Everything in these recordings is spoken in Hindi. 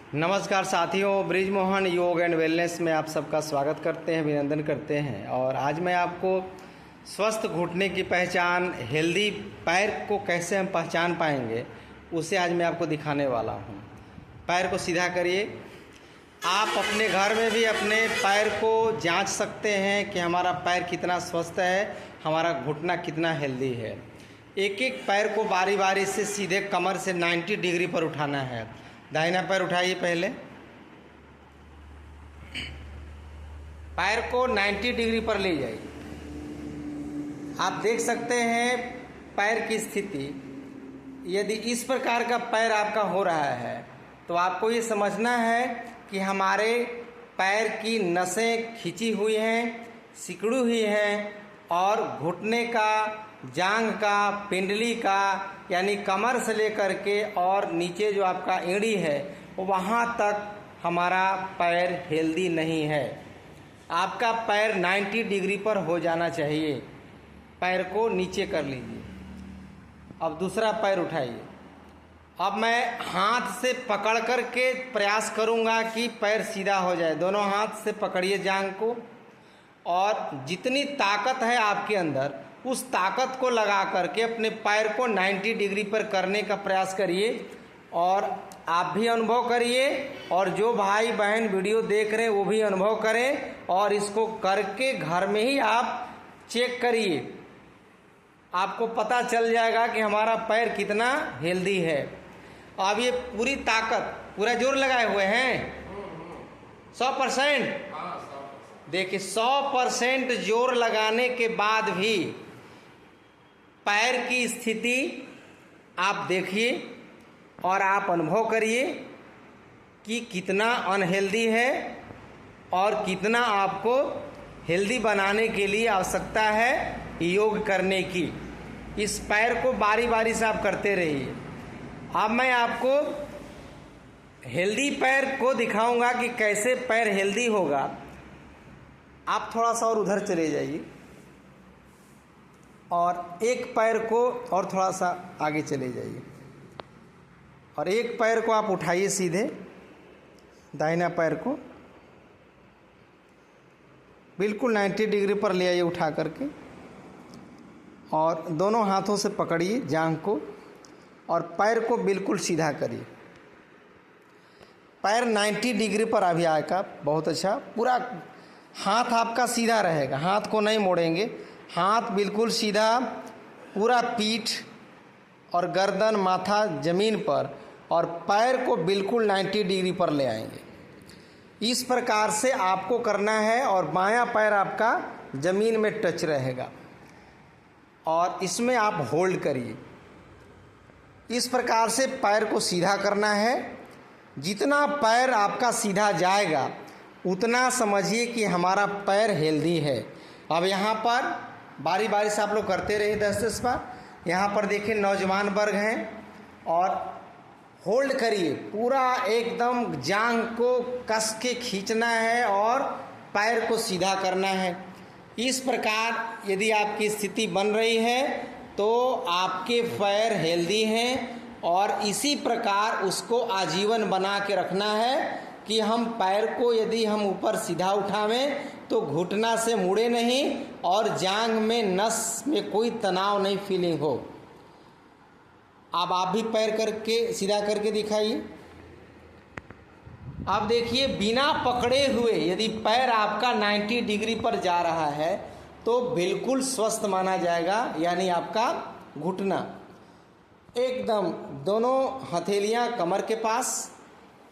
नमस्कार साथियों, ब्रिजमोहन योग एंड वेलनेस में आप सबका स्वागत करते हैं, अभिनंदन करते हैं। और आज मैं आपको स्वस्थ घुटने की पहचान, हेल्दी पैर को कैसे हम पहचान पाएंगे, उसे आज मैं आपको दिखाने वाला हूं। पैर को सीधा करिए। आप अपने घर में भी अपने पैर को जांच सकते हैं कि हमारा पैर कितना स्वस्थ है, हमारा घुटना कितना हेल्दी है। एक एक पैर को बारी बारी से सीधे कमर से 90 डिग्री पर उठाना है। दाहिना पैर उठाइए। पहले पैर को 90 डिग्री पर ले जाइए। आप देख सकते हैं पैर की स्थिति। यदि इस प्रकार का पैर आपका हो रहा है तो आपको ये समझना है कि हमारे पैर की नसें खिंची हुई हैं, सिकुड़ी हुई हैं और घुटने का, जांघ का, पिंडली का यानी कमर से लेकर के और नीचे जो आपका एड़ी है वहाँ तक हमारा पैर हेल्दी नहीं है। आपका पैर 90 डिग्री पर हो जाना चाहिए। पैर को नीचे कर लीजिए। अब दूसरा पैर उठाइए। अब मैं हाथ से पकड़ कर के प्रयास करूँगा कि पैर सीधा हो जाए। दोनों हाथ से पकड़िए जांघ को और जितनी ताकत है आपके अंदर उस ताकत को लगा करके अपने पैर को 90 डिग्री पर करने का प्रयास करिए। और आप भी अनुभव करिए और जो भाई बहन वीडियो देख रहे हैं वो भी अनुभव करें और इसको करके घर में ही आप चेक करिए। आपको पता चल जाएगा कि हमारा पैर कितना हेल्दी है। अब ये पूरी ताकत, पूरा जोर लगाए हुए हैं 100%। देखिए 100% जोर लगाने के बाद भी पैर की स्थिति आप देखिए और आप अनुभव करिए कि कितना अनहेल्दी है और कितना आपको हेल्दी बनाने के लिए आवश्यकता है योग करने की। इस पैर को बारी बारी से आप करते रहिए। अब मैं आपको हेल्दी पैर को दिखाऊंगा कि कैसे पैर हेल्दी होगा। आप थोड़ा सा और उधर चले जाइए और एक पैर को और थोड़ा सा आगे चले जाइए और एक पैर को आप उठाइए सीधे। दाहिना पैर को बिल्कुल 90 डिग्री पर ले आइए उठा करके और दोनों हाथों से पकड़िए जांघ को और पैर को बिल्कुल सीधा करिए। पैर 90 डिग्री पर अभी आएगा। बहुत अच्छा। पूरा हाथ आपका सीधा रहेगा, हाथ को नहीं मोड़ेंगे। हाथ बिल्कुल सीधा, पूरा पीठ और गर्दन, माथा जमीन पर और पैर को बिल्कुल 90 डिग्री पर ले आएंगे। इस प्रकार से आपको करना है और बायां पैर आपका जमीन में टच रहेगा और इसमें आप होल्ड करिए। इस प्रकार से पैर को सीधा करना है। जितना पैर आपका सीधा जाएगा उतना समझिए कि हमारा पैर हेल्दी है। अब यहाँ पर बारी बारी से आप लोग करते रहिए 10-10 बार। यहाँ पर देखिए नौजवान वर्ग हैं और होल्ड करिए। पूरा एकदम जांघ को कस के खींचना है और पैर को सीधा करना है। इस प्रकार यदि आपकी स्थिति बन रही है तो आपके पैर हेल्दी हैं और इसी प्रकार उसको आजीवन बना के रखना है कि हम पैर को यदि हम ऊपर सीधा उठावें तो घुटना से मुड़े नहीं और जांघ में, नस में कोई तनाव नहीं फीलिंग हो। अब आप भी पैर करके सीधा करके दिखाइए। अब देखिए बिना पकड़े हुए यदि पैर आपका 90 डिग्री पर जा रहा है तो बिल्कुल स्वस्थ माना जाएगा। यानी आपका घुटना एकदम, दोनों हथेलियां कमर के पास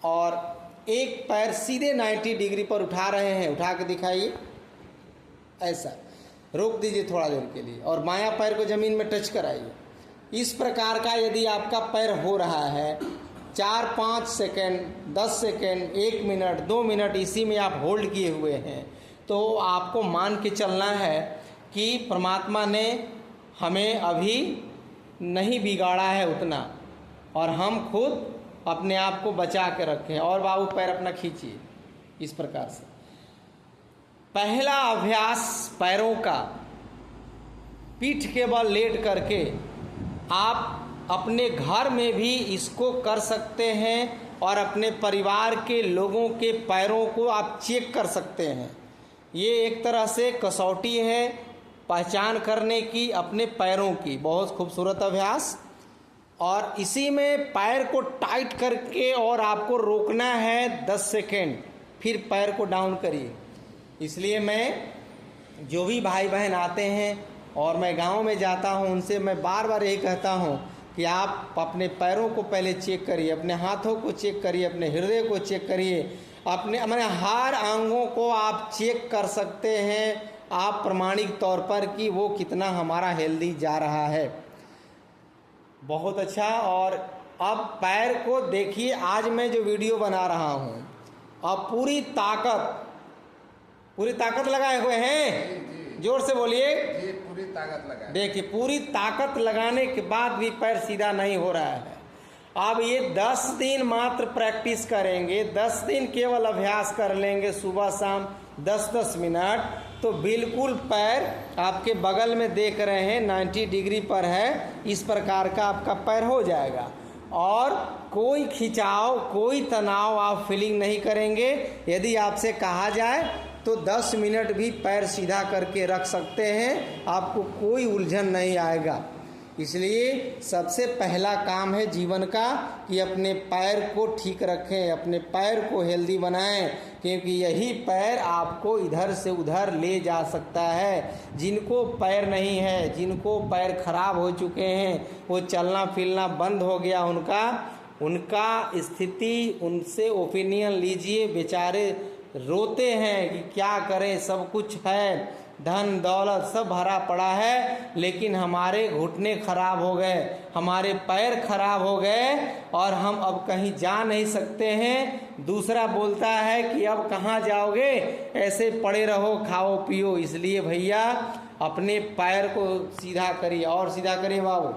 और एक पैर सीधे 90 डिग्री पर उठा रहे हैं। उठा के दिखाइए। ऐसा रोक दीजिए थोड़ा देर के लिए और बायां पैर को ज़मीन में टच कराइए। इस प्रकार का यदि आपका पैर हो रहा है 4-5 सेकेंड, 10 सेकेंड, 1 मिनट, 2 मिनट इसी में आप होल्ड किए हुए हैं तो आपको मान के चलना है कि परमात्मा ने हमें अभी नहीं बिगाड़ा है उतना और हम खुद अपने आप को बचा के रखें। और बाबू पैर अपना खींचिए। इस प्रकार से पहला अभ्यास पैरों का पीठ के बल लेट करके आप अपने घर में भी इसको कर सकते हैं और अपने परिवार के लोगों के पैरों को आप चेक कर सकते हैं। ये एक तरह से कसौटी है पहचान करने की अपने पैरों की। बहुत खूबसूरत अभ्यास। और इसी में पैर को टाइट करके और आपको रोकना है 10 सेकेंड, फिर पैर को डाउन करिए। इसलिए मैं जो भी भाई बहन आते हैं और मैं गांव में जाता हूं, उनसे मैं बार बार यही कहता हूं कि आप अपने पैरों को पहले चेक करिए, अपने हाथों को चेक करिए, अपने हृदय को चेक करिए, अपने हर अंगों को आप चेक कर सकते हैं आप प्रमाणिक तौर पर कि वो कितना हमारा हेल्दी जा रहा है। बहुत अच्छा। और अब पैर को देखिए, आज मैं जो वीडियो बना रहा हूँ, अब पूरी ताकत लगाए हुए हैं। जोर से बोलिए। पूरी ताकत लगाए। देखिए, पूरी ताकत लगाने के बाद भी पैर सीधा नहीं हो रहा है। अब ये 10 दिन मात्र प्रैक्टिस करेंगे, 10 दिन केवल अभ्यास कर लेंगे सुबह शाम 10-10 मिनट, तो बिल्कुल पैर आपके बगल में देख रहे हैं 90 डिग्री पर है, इस प्रकार का आपका पैर हो जाएगा। और कोई खिंचाव, कोई तनाव आप फीलिंग नहीं करेंगे। यदि आपसे कहा जाए तो 10 मिनट भी पैर सीधा करके रख सकते हैं, आपको कोई उलझन नहीं आएगा। इसलिए सबसे पहला काम है जीवन का कि अपने पैर को ठीक रखें, अपने पैर को हेल्दी बनाएं, क्योंकि यही पैर आपको इधर से उधर ले जा सकता है। जिनको पैर नहीं है, जिनको पैर खराब हो चुके हैं, वो चलना फिरना बंद हो गया उनका स्थिति, उनसे ओपिनियन लीजिए। बेचारे रोते हैं कि क्या करें, सब कुछ है, धन दौलत सब भरा पड़ा है, लेकिन हमारे घुटने खराब हो गए, हमारे पैर खराब हो गए और हम अब कहीं जा नहीं सकते हैं। दूसरा बोलता है कि अब कहाँ जाओगे, ऐसे पड़े रहो, खाओ पियो। इसलिए भैया अपने पैर को सीधा करिए, और सीधा करिए बाबू,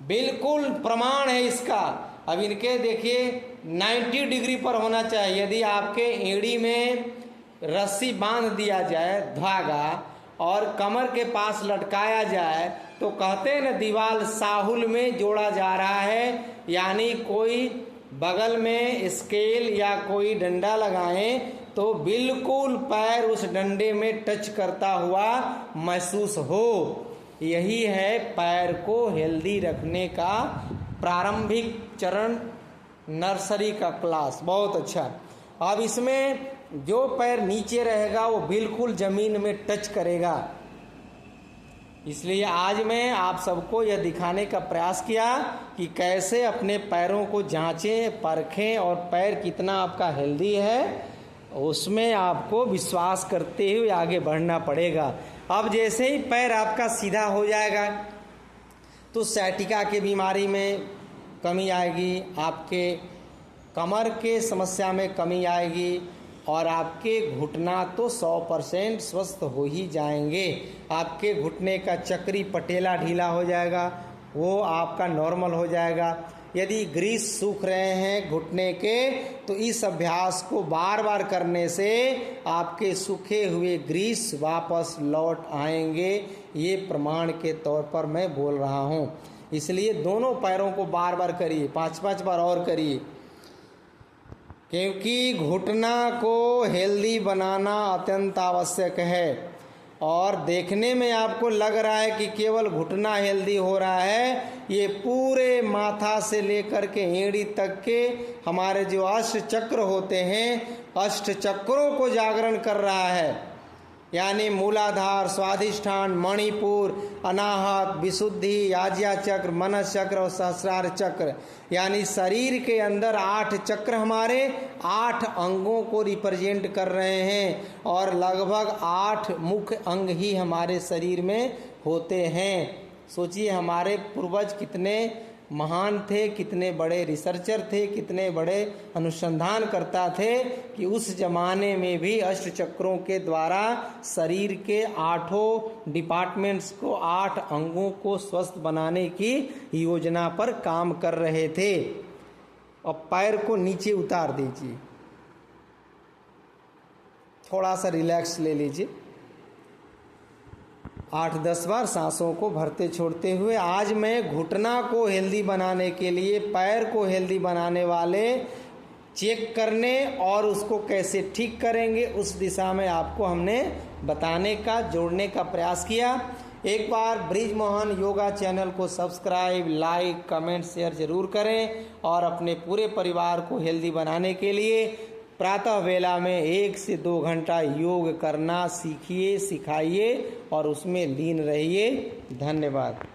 बिल्कुल प्रमाण है इसका। अब इनके देखिए 90 डिग्री पर होना चाहिए। यदि आपके एड़ी में रस्सी बांध दिया जाए, धागा, और कमर के पास लटकाया जाए, तो कहते हैं ना दीवार साहुल में जोड़ा जा रहा है, यानी कोई बगल में स्केल या कोई डंडा लगाएं तो बिल्कुल पैर उस डंडे में टच करता हुआ महसूस हो। यही है पैर को हेल्दी रखने का प्रारंभिक चरण, नर्सरी का क्लास। बहुत अच्छा। अब इसमें जो पैर नीचे रहेगा वो बिल्कुल जमीन में टच करेगा। इसलिए आज मैं आप सबको यह दिखाने का प्रयास किया कि कैसे अपने पैरों को जांचें, परखें, और पैर कितना आपका हेल्दी है उसमें आपको विश्वास करते हुए आगे बढ़ना पड़ेगा। अब जैसे ही पैर आपका सीधा हो जाएगा तो सैटिका की बीमारी में कमी आएगी, आपके कमर के समस्या में कमी आएगी, और आपके घुटना तो 100% स्वस्थ हो ही जाएंगे। आपके घुटने का चक्री पटेला ढीला हो जाएगा, वो आपका नॉर्मल हो जाएगा। यदि ग्रीस सूख रहे हैं घुटने के, तो इस अभ्यास को बार बार करने से आपके सूखे हुए ग्रीस वापस लौट आएंगे। ये प्रमाण के तौर पर मैं बोल रहा हूँ। इसलिए दोनों पैरों को बार बार करिए, 5-5 बार और करिए, क्योंकि घुटना को हेल्दी बनाना अत्यंत आवश्यक है। और देखने में आपको लग रहा है कि केवल घुटना हेल्दी हो रहा है, ये पूरे माथा से लेकर के एड़ी तक के हमारे जो अष्ट चक्र होते हैं, अष्ट चक्रों को जागरण कर रहा है। यानी मूलाधार, स्वाधिष्ठान, मणिपुर, अनाहत, विशुद्धि, आज्ञा चक्र, मनस चक्र और सहस्रार चक्र, यानी शरीर के अंदर 8 चक्र हमारे 8 अंगों को रिप्रेजेंट कर रहे हैं, और लगभग 8 मुख्य अंग ही हमारे शरीर में होते हैं। सोचिए हमारे पूर्वज कितने महान थे, कितने बड़े रिसर्चर थे, कितने बड़े अनुसंधान करता थे कि उस जमाने में भी अष्ट चक्रों के द्वारा शरीर के 8 डिपार्टमेंट्स को, 8 अंगों को स्वस्थ बनाने की योजना पर काम कर रहे थे। अब पैर को नीचे उतार दीजिए, थोड़ा सा रिलैक्स ले लीजिए, 8-10 बार सांसों को भरते छोड़ते हुए। आज मैं घुटना को हेल्दी बनाने के लिए, पैर को हेल्दी बनाने वाले चेक करने और उसको कैसे ठीक करेंगे उस दिशा में आपको हमने बताने का, जोड़ने का प्रयास किया। एक बार ब्रिजमोहन योगा चैनल को सब्सक्राइब, लाइक, कमेंट, शेयर जरूर करें और अपने पूरे परिवार को हेल्दी बनाने के लिए प्रातः वेला में 1 से 2 घंटा योग करना सीखिए, सिखाइए और उसमें लीन रहिए। धन्यवाद।